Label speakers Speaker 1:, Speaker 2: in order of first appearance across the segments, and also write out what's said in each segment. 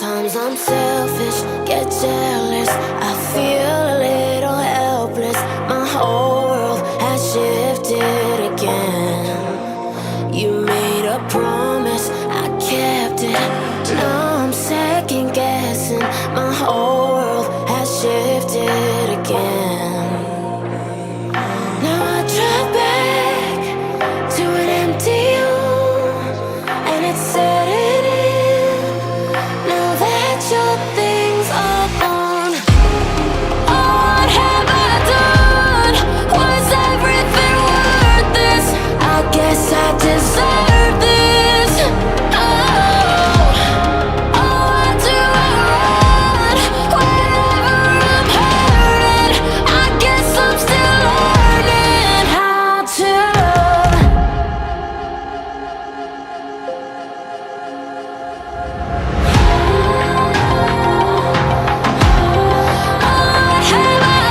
Speaker 1: Sometimes I'm selfish, get jealous. I feel a little helpless. My whole world has shifted again. You made a promise, I kept it. Now I'm second guessing. My whole world has shifted again. Now I drive back to an empty home, and it's setting in. Now that your things are gone, what have I done? Was everything worth this? I guess I deserve this. Why do I run whenever I'm hurting? I guess I'm still learning how to love. What have I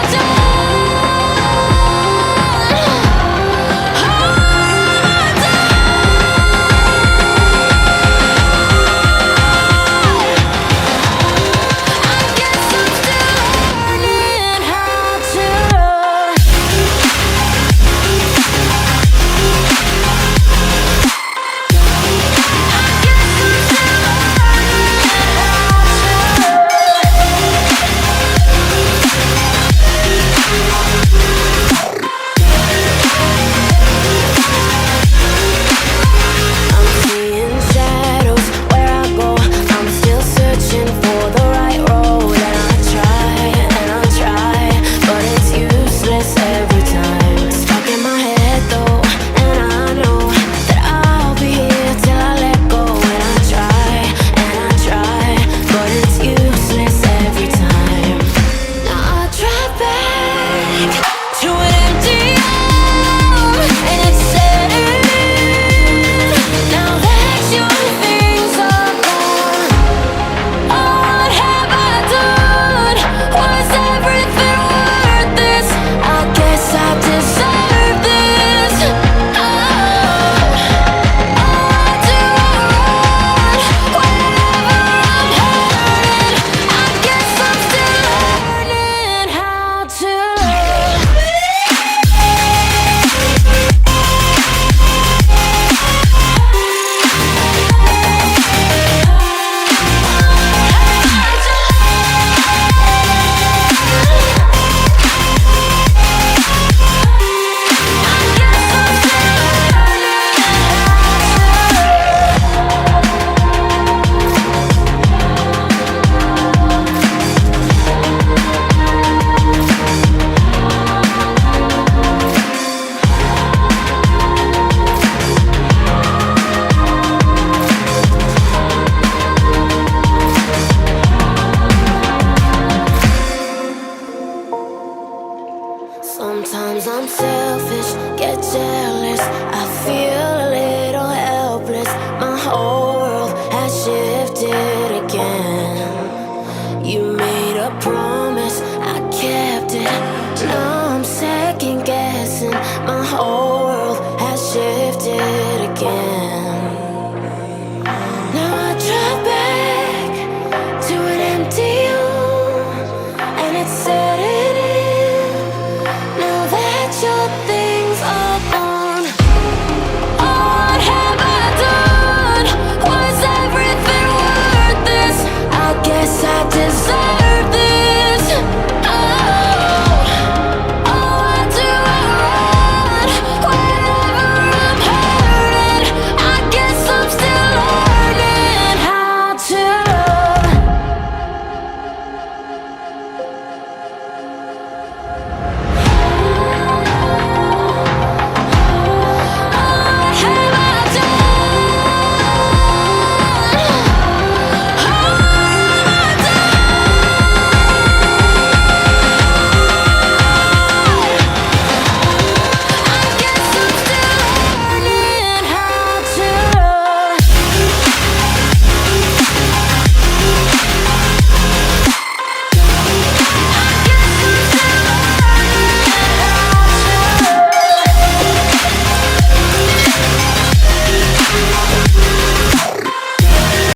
Speaker 1: Sometimes I'm selfish.